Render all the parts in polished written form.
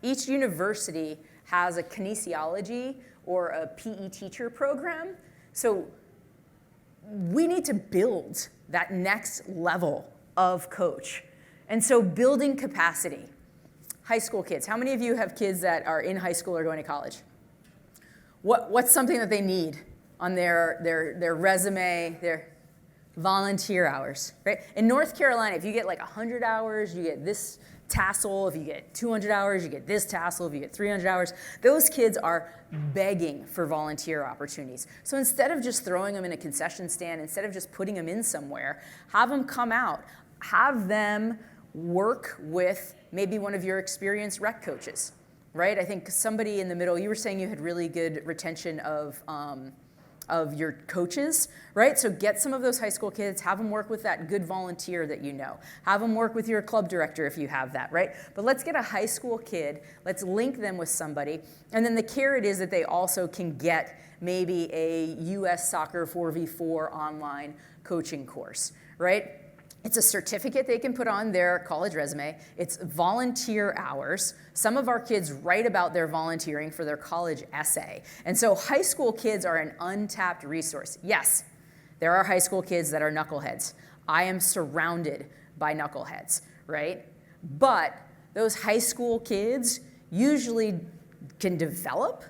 Each university has a kinesiology or a PE teacher program. So we need to build that next level of coach. And so building capacity. High school kids. How many of you have kids that are in high school or going to college? What's something that they need on their resume, their volunteer hours, right? In North Carolina, if you get like 100 hours, you get this tassel. If you get 200 hours, you get this tassel. If you get 300 hours, those kids are begging for volunteer opportunities. So instead of just throwing them in a concession stand, instead of just putting them in somewhere, have them come out. Have them work with maybe one of your experienced rec coaches, right? I think somebody in the middle, you were saying you had really good retention of your coaches, right? So get some of those high school kids, have them work with that good volunteer that you know. Have them work with your club director if you have that, right? But let's get a high school kid, let's link them with somebody, and then the carrot is that they also can get maybe a US Soccer 4v4 online coaching course, right? It's a certificate they can put on their college resume. It's volunteer hours. Some of our kids write about their volunteering for their college essay. And so high school kids are an untapped resource. Yes, there are high school kids that are knuckleheads. I am surrounded by knuckleheads, right? But those high school kids usually can develop,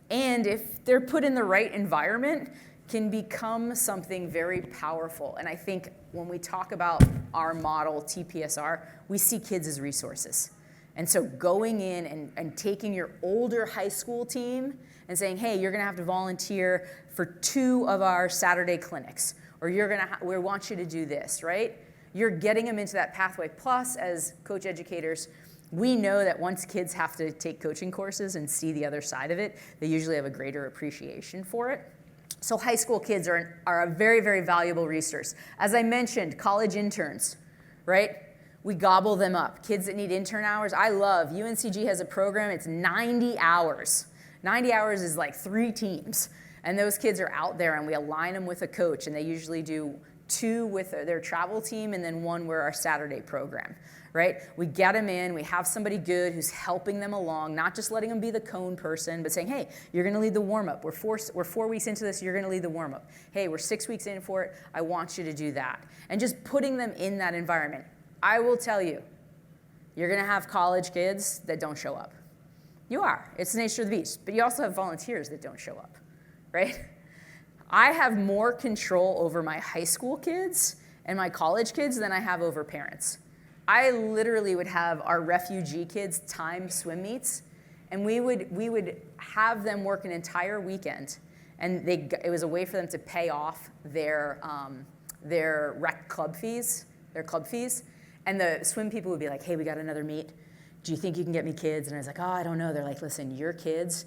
and if they're put in the right environment, can become something very powerful. And I think when we talk about our model, TPSR, we see kids as resources. And so going in and taking your older high school team and saying, hey, you're gonna have to volunteer for 2 of our Saturday clinics, or we want you to do this, right? You're getting them into that pathway. Plus, as coach educators, we know that once kids have to take coaching courses and see the other side of it, they usually have a greater appreciation for it. So high school kids are a very, very valuable resource. As I mentioned, college interns, right? We gobble them up. Kids that need intern hours, I love. UNCG has a program, it's 90 hours. 90 hours is like 3 teams. And those kids are out there and we align them with a coach, and they usually do 2 with their travel team and then 1 where our Saturday program, right? We get them in, we have somebody good who's helping them along, not just letting them be the cone person, but saying, hey, you're gonna lead the warm-up. We're 4 weeks into this, you're gonna lead the warm-up. Hey, we're 6 weeks in for it, I want you to do that. And just putting them in that environment. I will tell you, you're gonna have college kids that don't show up. You are, it's the nature of the beast, but you also have volunteers that don't show up, right? I have more control over my high school kids and my college kids than I have over parents. I literally would have our refugee kids time swim meets, and we would have them work an entire weekend, and it was a way for them to pay off their rec club fees, and the swim people would be like, hey, we got another meet. Do you think you can get me kids? And I was like, oh, I don't know. They're like, listen, your kids,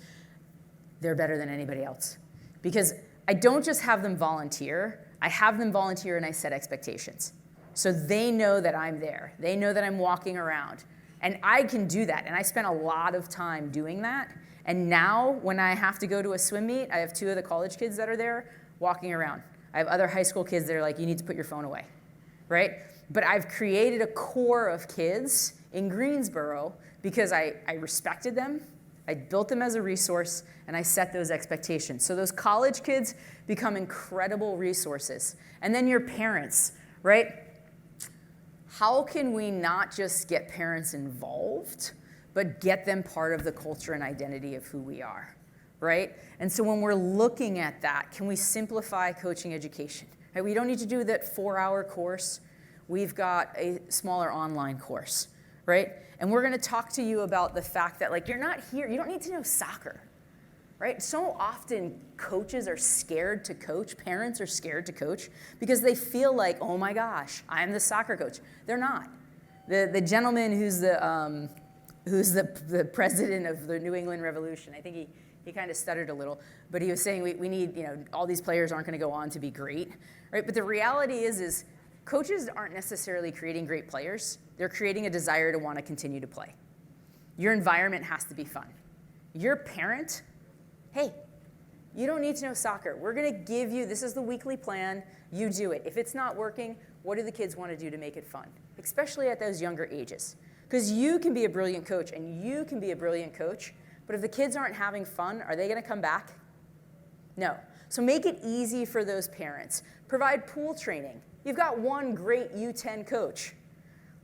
they're better than anybody else. Because I don't just have them volunteer, I have them volunteer and I set expectations. So they know that I'm there. They know that I'm walking around. And I can do that. And I spent a lot of time doing that. And now when I have to go to a swim meet, I have 2 of the college kids that are there walking around. I have other high school kids that are like, you need to put your phone away, right? But I've created a core of kids in Greensboro because I respected them, I built them as a resource, and I set those expectations. So those college kids become incredible resources. And then your parents, right? How can we not just get parents involved, but get them part of the culture and identity of who we are, right? And so when we're looking at that, can we simplify coaching education? Right? We don't need to do that 4-hour course. We've got a smaller online course, right? And we're gonna talk to you about the fact that like you're not here, you don't need to know soccer, right? So often coaches are scared to coach, parents are scared to coach because they feel like, oh my gosh, I'm the soccer coach. They're not. The gentleman who's the president of the New England Revolution, I think he kind of stuttered a little, but he was saying we need, all these players aren't gonna go on to be great, right? But the reality is coaches aren't necessarily creating great players. They're creating a desire to want to continue to play. Your environment has to be fun. Your parent, hey, you don't need to know soccer. We're going to give you, this is the weekly plan, you do it. If it's not working, what do the kids want to do to make it fun? Especially at those younger ages. Because you can be a brilliant coach, and you can be a brilliant coach, but if the kids aren't having fun, are they going to come back? No. So make it easy for those parents. Provide pool training. You've got one great U10 coach.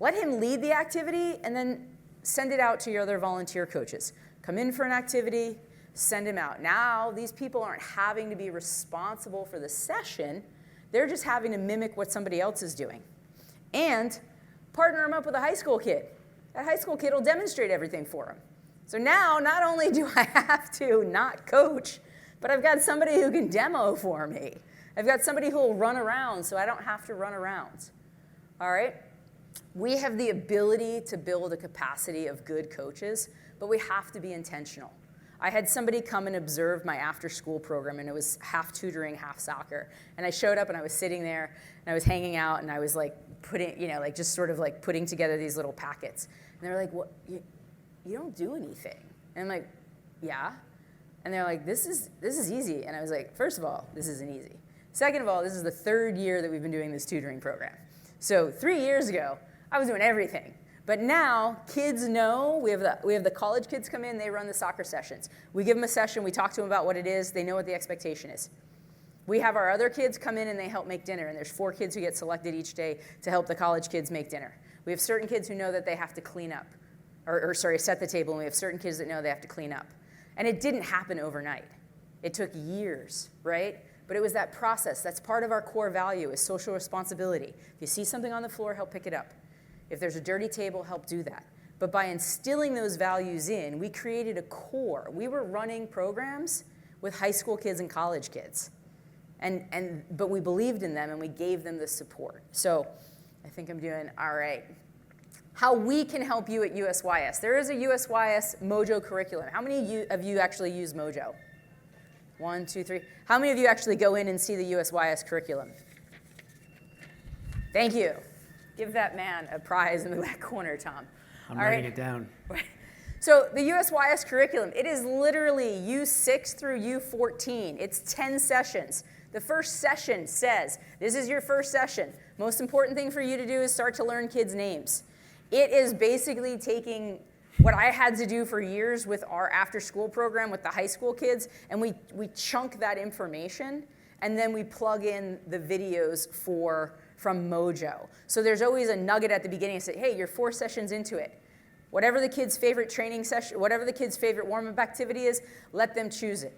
Let him lead the activity and then send it out to your other volunteer coaches. Come in for an activity, send him out. Now, these people aren't having to be responsible for the session. They're just having to mimic what somebody else is doing. And partner them up with a high school kid. That high school kid will demonstrate everything for them. So now, not only do I have to not coach, but I've got somebody who can demo for me. I've got somebody who will run around so I don't have to run around. All right? We have the ability to build a capacity of good coaches, but we have to be intentional. I had somebody come and observe my after-school program, and it was half tutoring, half soccer. And I showed up, and I was sitting there, and I was hanging out, and I was like putting, just sort of like putting together these little packets. And they were like, "What? You don't do anything?" And I'm like, "Yeah." And they're like, this is easy. And I was like, first of all, this isn't easy. Second of all, this is the third year that we've been doing this tutoring program. So 3 years ago, I was doing everything. But now, kids know, we have the college kids come in, they run the soccer sessions. We give them a session, we talk to them about what it is, they know what the expectation is. We have our other kids come in and they help make dinner, and there's 4 kids who get selected each day to help the college kids make dinner. We have certain kids who know that they have to clean up, set the table, and we have certain kids that know they have to clean up. And it didn't happen overnight. It took years, right? But it was that process. That's part of our core value is social responsibility. If you see something on the floor, help pick it up. If there's a dirty table, help do that. But by instilling those values in, we created a core. We were running programs with high school kids and college kids. But we believed in them and we gave them the support. So I think I'm doing all right. How we can help you at USYS. There is a USYS Mojo curriculum. How many of you actually use Mojo? 1, 2, 3. How many of you actually go in and see the USYS curriculum? Think you. Give that man a prize in the back corner, Tom. I'm writing it down. So the USYS curriculum, it is literally U6 through U14. It's 10 sessions. The first session says, this is your first session. Most important thing for you to do is start to learn kids' names. It is basically taking what I had to do for years with our after-school program with the high school kids, and we chunk that information, and then we plug in the videos from Mojo. So there's always a nugget at the beginning and say, hey, you're 4 sessions into it. Whatever the kid's favorite training session, whatever the kid's favorite warm-up activity is, let them choose it.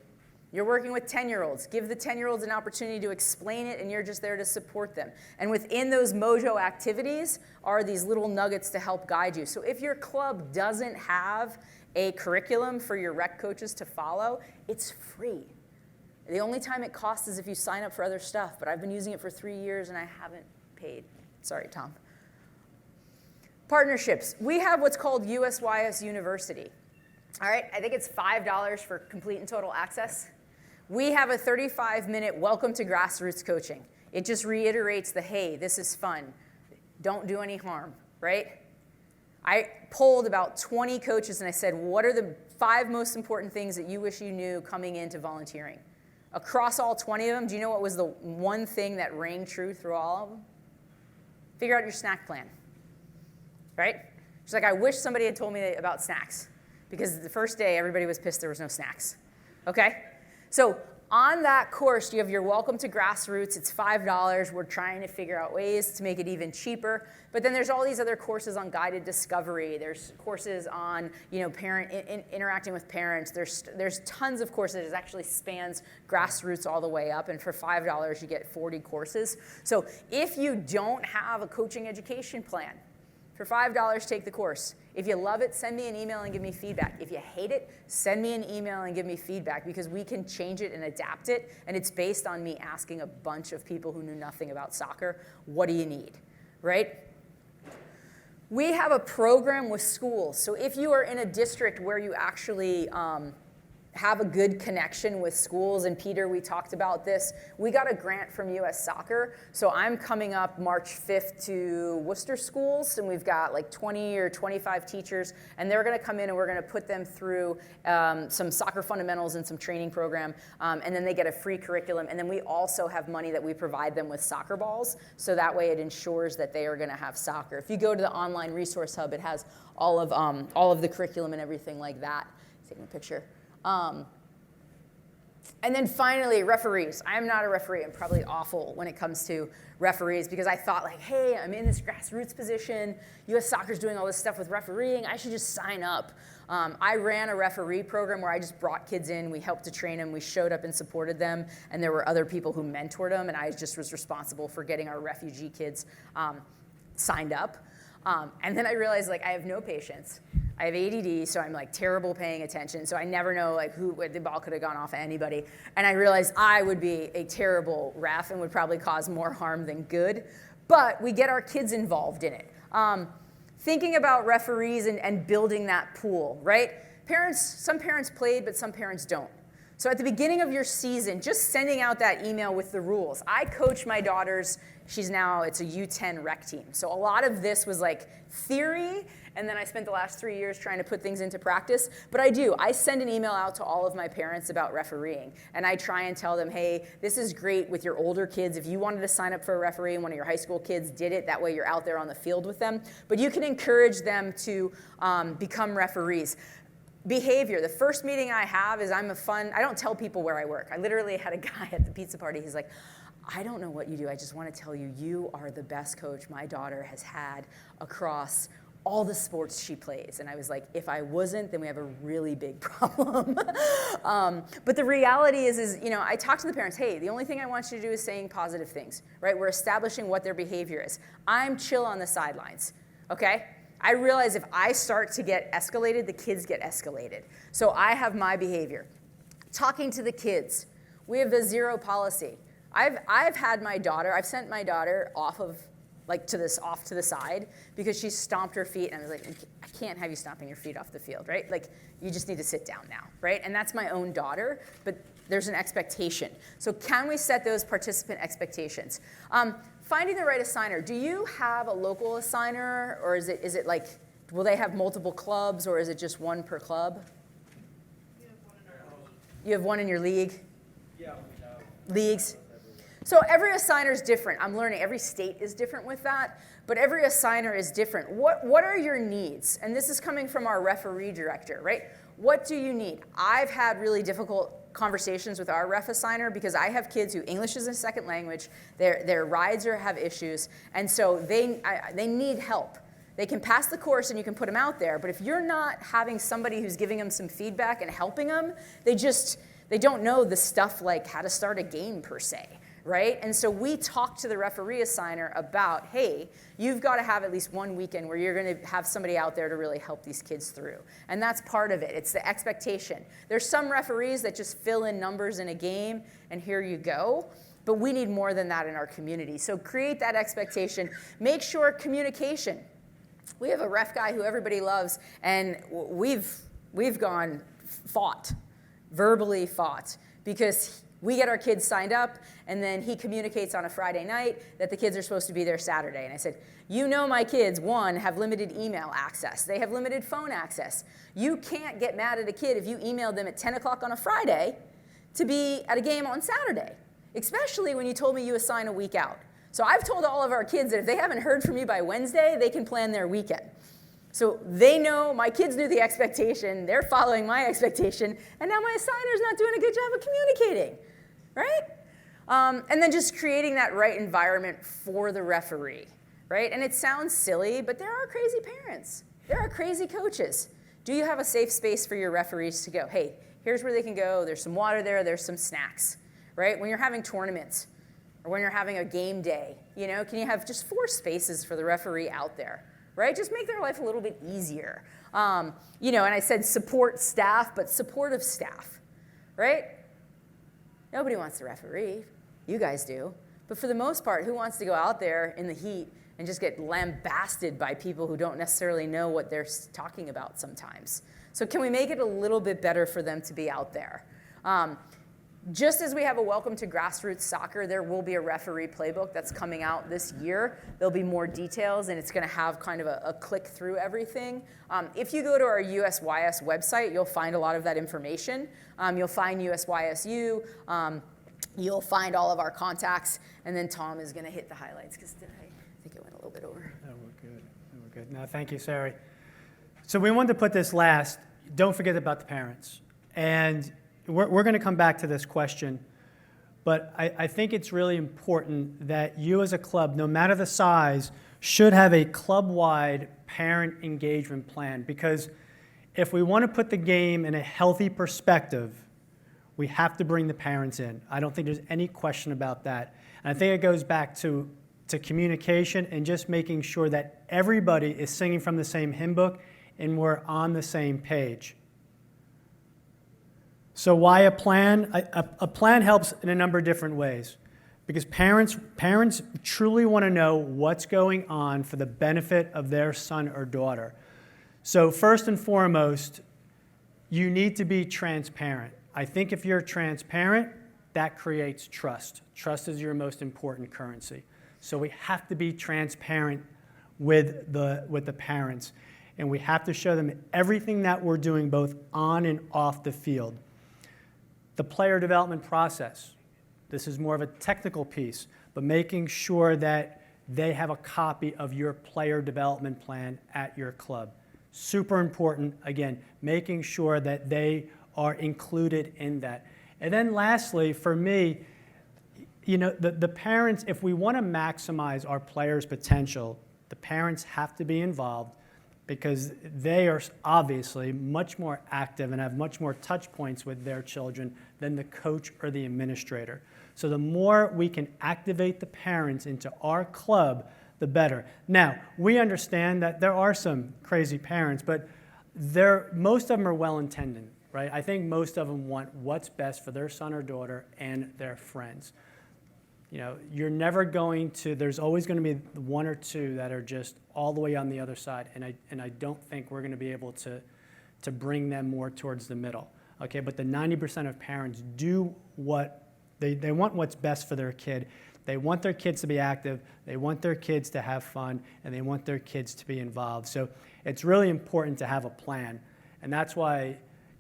You're working with 10-year-olds. Give the 10-year-olds an opportunity to explain it, and you're just there to support them. And within those Mojo activities are these little nuggets to help guide you. So if your club doesn't have a curriculum for your rec coaches to follow, it's free. The only time it costs is if you sign up for other stuff, but I've been using it for 3 years, and I haven't paid. Sorry, Tom. Partnerships. We have what's called USYS University. All right, I think it's $5 for complete and total access. We have a 35-minute welcome to grassroots coaching. It just reiterates the, hey, this is fun. Don't do any harm, right? I polled about 20 coaches and I said, what are the 5 most important things that you wish you knew coming into volunteering? Across all 20 of them, do you know what was the one thing that rang true through all of them? Figure out your snack plan, right? She's like, I wish somebody had told me about snacks because the first day everybody was pissed there was no snacks, okay? So on that course, you have your Welcome to Grassroots. It's $5. We're trying to figure out ways to make it even cheaper. But then there's all these other courses on guided discovery. There's courses on, interacting with parents. There's tons of courses. It actually spans grassroots all the way up. And for $5, you get 40 courses. So if you don't have a coaching education plan, for $5, take the course. If you love it, send me an email and give me feedback. If you hate it, send me an email and give me feedback because we can change it and adapt it, and it's based on me asking a bunch of people who knew nothing about soccer, what do you need, right? We have a program with schools. So if you are in a district where you actually have a good connection with schools. And Peter, we talked about this. We got a grant from US Soccer. So I'm coming up March 5th to Worcester schools, and we've got like 20 or 25 teachers, and they're gonna come in and we're gonna put them through some soccer fundamentals and some training program, and then they get a free curriculum. And then we also have money that we provide them with soccer balls, so that way it ensures that they are gonna have soccer. If you go to the online resource hub, it has all of the curriculum and everything like that. Taking a picture. And then finally, referees. I'm not a referee. I'm probably awful when it comes to referees, because I thought like, hey, I'm in this grassroots position. US Soccer's doing all this stuff with refereeing. I should just sign up. I ran a referee program where I just brought kids in. We helped to train them. We showed up and supported them. And there were other people who mentored them. And I just was responsible for getting our refugee kids signed up. And then I realized, like, I have no patience. I have ADD, so I'm like terrible paying attention. So I never know like who the ball could have gone off of anybody. And I realized I would be a terrible ref and would probably cause more harm than good. But we get our kids involved in it. Thinking about referees and building that pool, right? Some parents played, but some parents don't. So at the beginning of your season, just sending out that email with the rules. I coach my daughters. It's a U10 rec team. So a lot of this was like theory, and then I spent the last 3 years trying to put things into practice. But I send an email out to all of my parents about refereeing, and I try and tell them, hey, this is great with your older kids. If you wanted to sign up for a referee and one of your high school kids did it, that way you're out there on the field with them. But you can encourage them to become referees. Behavior. The first meeting I have is I don't tell people where I work. I literally had a guy at the pizza party. He's like, I don't know what you do. I just want to tell you, you are the best coach my daughter has had across all the sports she plays. And I was like, if I wasn't, then we have a really big problem. But the reality is, I talk to the parents, hey, the only thing I want you to do is saying positive things, right? We're establishing what their behavior is. I'm chill on the sidelines, okay? I realize if I start to get escalated, the kids get escalated. So I have my behavior. Talking to the kids. We have the zero policy. I've sent my daughter off to the side because she stomped her feet, and I was like, I can't have you stomping your feet off the field, right? Like, you just need to sit down now, right? And that's my own daughter, but there's an expectation. So can we set those participant expectations? Finding the right assigner. Do you have a local assigner, or is it like, will they have multiple clubs, or is it just one per club? You have one in your league? Yeah. Leagues? So every assigner is different. I'm learning every state is different with that, but every assigner is different. What are your needs? And this is coming from our referee director, right? What do you need? I've had really difficult conversations with our ref assigner because I have kids who English is a second language, their rides have issues, and so they need help. They can pass the course and you can put them out there, but if you're not having somebody who's giving them some feedback and helping them, they don't know the stuff like how to start a game per se. Right? And so we talk to the referee assigner about, hey, you've got to have at least one weekend where you're going to have somebody out there to really help these kids through. And that's part of it. It's the expectation. There's some referees that just fill in numbers in a game and here you go. But we need more than that in our community. So create that expectation. Make sure communication. We have a ref guy who everybody loves, and we've verbally fought, because we get our kids signed up, and then he communicates on a Friday night that the kids are supposed to be there Saturday. And I said, my kids, one, have limited email access. They have limited phone access. You can't get mad at a kid if you emailed them at 10 o'clock on a Friday to be at a game on Saturday, especially when you told me you assign a week out. So I've told all of our kids that if they haven't heard from you by Wednesday, they can plan their weekend. So they know, my kids knew the expectation, they're following my expectation, and now my assigner's not doing a good job of communicating. Right? And then just creating that right environment for the referee, right? And it sounds silly, but there are crazy parents. There are crazy coaches. Do you have a safe space for your referees to go, hey, here's where they can go, there's some water there, there's some snacks, right? When you're having tournaments or when you're having a game day, can you have just 4 spaces for the referee out there, right? Just make their life a little bit easier. And I said support staff, but supportive staff, right? Nobody wants to referee. You guys do. But for the most part, who wants to go out there in the heat and just get lambasted by people who don't necessarily know what they're talking about sometimes? So can we make it a little bit better for them to be out there? Just as we have a Welcome to Grassroots Soccer, there will be a referee playbook that's coming out this year. There'll be more details, and it's going to have kind of a click through everything. If you go to our USYS website, you'll find a lot of that information. You'll find USYSU. You'll find all of our contacts, and then Tom is going to hit the highlights, because I think it went a little bit over. Oh, we're good. Oh, we're good. No, thank you, Sari. So we wanted to put this last. Don't forget about the parents. And we're going to come back to this question, but I think it's really important that you as a club, no matter the size, should have a club-wide parent engagement plan, because if we want to put the game in a healthy perspective, we have to bring the parents in. I don't think there's any question about that. And I think it goes back to communication and just making sure that everybody is singing from the same hymn book and we're on the same page. So why a plan? A plan helps in a number of different ways, because parents truly want to know what's going on for the benefit of their son or daughter. So first and foremost, you need to be transparent. I think if you're transparent, that creates trust. Trust is your most important currency. So we have to be transparent with the parents, and we have to show them everything that we're doing both on and off the field. The player development process. This is more of a technical piece, but making sure that they have a copy of your player development plan at your club. Super important, again, making sure that they are included in that. And then lastly, for me, the parents, if we want to maximize our players' potential, the parents have to be involved, because they are obviously much more active and have much more touch points with their children than the coach or the administrator. So the more we can activate the parents into our club, the better. Now, we understand that there are some crazy parents, but most of them are well-intended, right? I think most of them want what's best for their son or daughter and their friends. You're never going to, there's always going to be one or two that are just all the way on the other side, and I don't think we're going to be able to bring them more towards the middle. Okay, but the 90% of parents do what, they want what's best for their kid. They want their kids to be active, they want their kids to have fun, and they want their kids to be involved. So it's really important to have a plan, and that's why,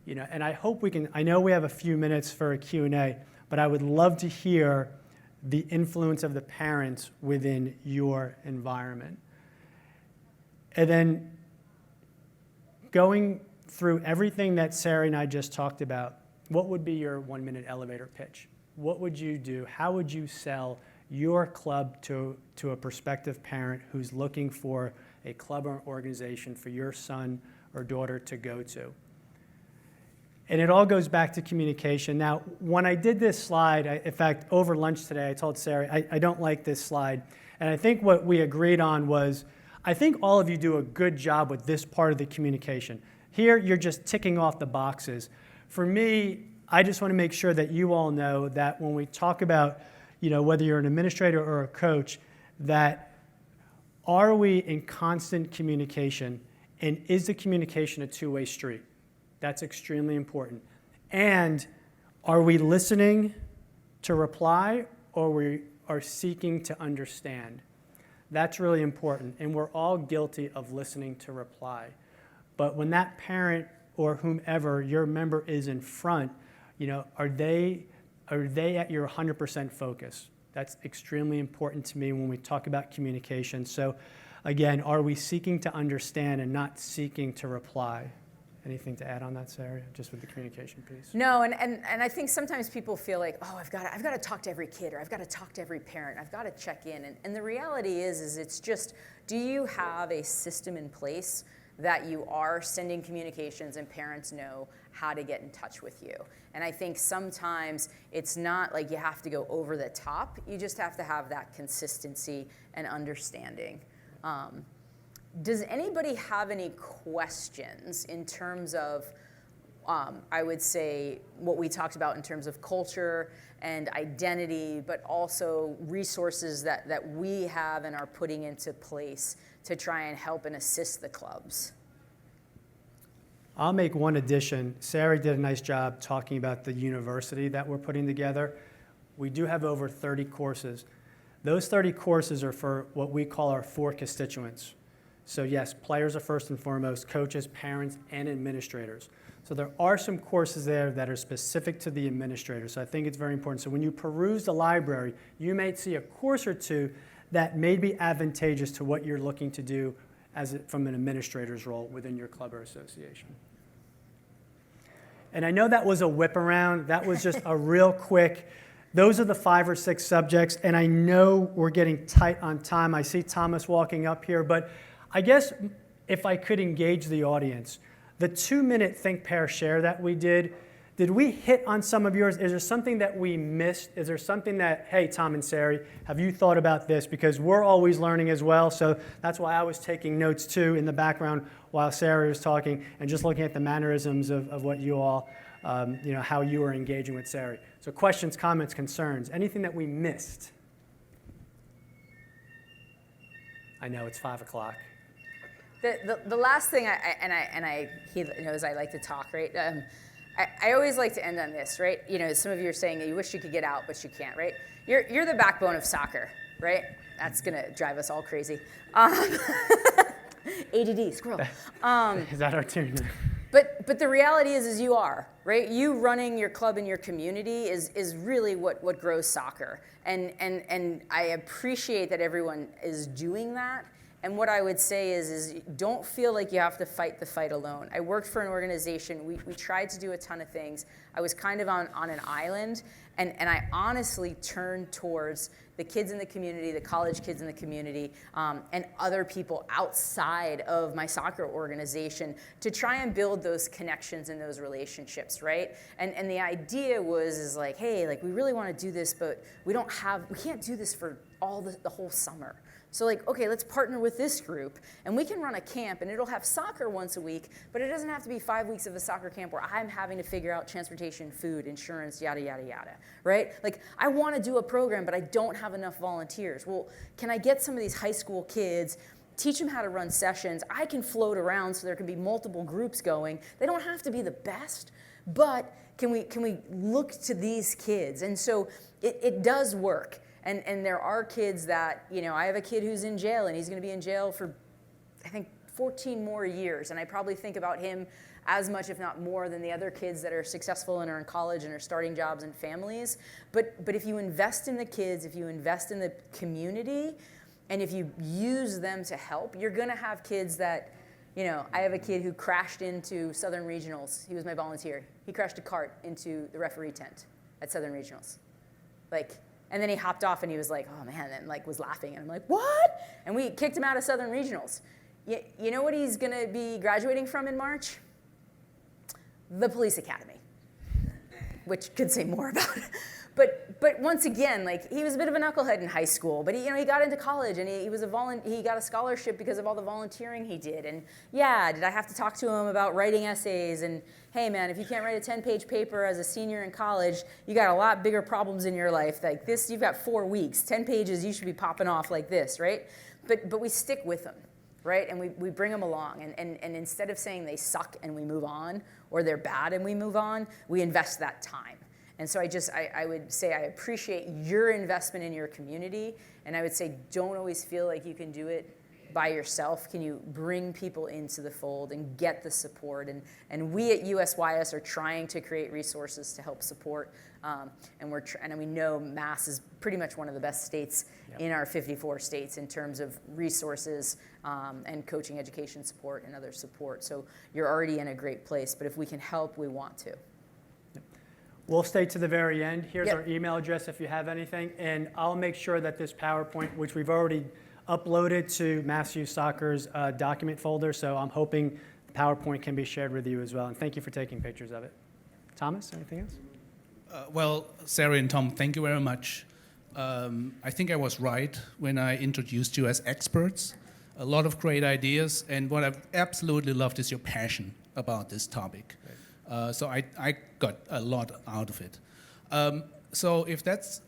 and I hope we can, I know we have a few minutes for a Q&A, but I would love to hear the influence of the parents within your environment. And then going through everything that Sari and I just talked about, what would be your 1-minute elevator pitch? What would you do? How would you sell your club to a prospective parent who's looking for a club or organization for your son or daughter to go to? And it all goes back to communication. Now, when I did this slide, in fact, over lunch today, I told Sari, I don't like this slide. And I think what we agreed on was, I think all of you do a good job with this part of the communication. Here, you're just ticking off the boxes. For me, I just want to make sure that you all know that when we talk about, whether you're an administrator or a coach, that are we in constant communication, and is the communication a two-way street? That's extremely important. And are we listening to reply, or we are seeking to understand? That's really important, and we're all guilty of listening to reply. But when that parent or whomever, your member, is in front, are they at your 100% focus? That's extremely important to me when we talk about communication. So again, are we seeking to understand and not seeking to reply? Anything to add on that, Sari, just with the communication piece? No, and I think sometimes people feel like, oh, I've got to talk to every kid, or I've got to talk to every parent, I've got to check in. And the reality is it's just, do you have a system in place that you are sending communications and parents know how to get in touch with you? And I think sometimes it's not like you have to go over the top, you just have to have that consistency and understanding. Does anybody have any questions in terms of, I would say, what we talked about in terms of culture and identity, but also resources that we have and are putting into place to try and help and assist the clubs? I'll make one addition. Sari did a nice job talking about the university that we're putting together. We do have over 30 courses. Those 30 courses are for what we call our 4 constituents. So yes, players are first and foremost, coaches, parents, and administrators. So there are some courses there that are specific to the administrator. So I think it's very important. So when you peruse the library, you may see a course or two that may be advantageous to what you're looking to do from an administrator's role within your club or association. And I know that was a whip around. That was just a real quick. Those are the 5 or 6 subjects, and I know we're getting tight on time. I see Thomas walking up here, but I guess if I could engage the audience, the 2-minute think, pair, share that we did we hit on some of yours? Is there something that we missed? Is there something that, hey, Tom and Sari, have you thought about this? Because we're always learning as well, so that's why I was taking notes too in the background while Sari was talking and just looking at the mannerisms of what you all, how you were engaging with Sari. So questions, comments, concerns, anything that we missed? I know it's 5 o'clock. The last thing, he knows I like to talk, right? I always like to end on this, right? Some of you are saying that you wish you could get out, but you can't, right? You're the backbone of soccer, right? That's gonna drive us all crazy. ADD, squirrel. Is that our tune? But the reality is you are, right? You running your club in your community is really what grows soccer. And I appreciate that everyone is doing that. And what I would say is don't feel like you have to fight the fight alone. I worked for an organization. We tried to do a ton of things. I was kind of on an island, and I honestly turned towards the kids in the community, the college kids in the community, and other people outside of my soccer organization to try and build those connections and those relationships, right? And the idea was like, hey, like we really want to do this, but we can't do this for the whole summer. So like, okay, let's partner with this group, and we can run a camp, and it'll have soccer once a week, but it doesn't have to be 5 weeks of a soccer camp where I'm having to figure out transportation, food, insurance, yada, yada, yada, right? Like, I want to do a program, but I don't have enough volunteers. Well, can I get some of these high school kids, teach them how to run sessions? I can float around so there can be multiple groups going. They don't have to be the best, but can we look to these kids? And so it does work. And there are kids that, I have a kid who's in jail, and he's going to be in jail for, I think, 14 more years. And I probably think about him as much, if not more, than the other kids that are successful and are in college and are starting jobs and families. But if you invest in the kids, if you invest in the community, and if you use them to help, you're going to have kids that, I have a kid who crashed into Southern Regionals. He was my volunteer. He crashed a cart into the referee tent at Southern Regionals. And then he hopped off and he was like, oh man, and was laughing. And I'm like, what? And we kicked him out of Southern Regionals. You know what he's gonna be graduating from in March? The police academy, which could say more about it. But once again, he was a bit of a knucklehead in high school, but he got into college, and he got a scholarship because of all the volunteering he did. And yeah, did I have to talk to him about writing essays? And hey man, if you can't write a 10-page paper as a senior in college, you got a lot bigger problems in your life. Like this, you've got 4 weeks, 10 pages, you should be popping off like this, right? But we stick with them, right? And we bring them along. And instead of saying they suck and we move on, or they're bad and we move on, we invest that time. And so I would say I appreciate your investment in your community, and I would say don't always feel like you can do it by yourself. Can you bring people into the fold and get the support? And we at USYS are trying to create resources to help support, and we know Mass is pretty much one of the best states in our 54 states in terms of resources and coaching, education support, and other support. So you're already in a great place, but if we can help, we want to. We'll stay to the very end. Here's our email address if you have anything, and I'll make sure that this PowerPoint, which we've already uploaded to Mass Youth Soccer's document folder, so I'm hoping the PowerPoint can be shared with you as well, and thank you for taking pictures of it. Thomas, anything else? Well, Sari and Tom, thank you very much. I think I was right when I introduced you as experts. A lot of great ideas, and what I've absolutely loved is your passion about this topic. So I got a lot out of it. So if that's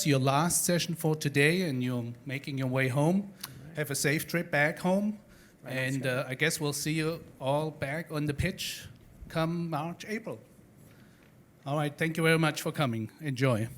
your last session for today and you're making your way home, have a safe trip back home. And I guess we'll see you all back on the pitch come March, April. All right, thank you very much for coming. Enjoy.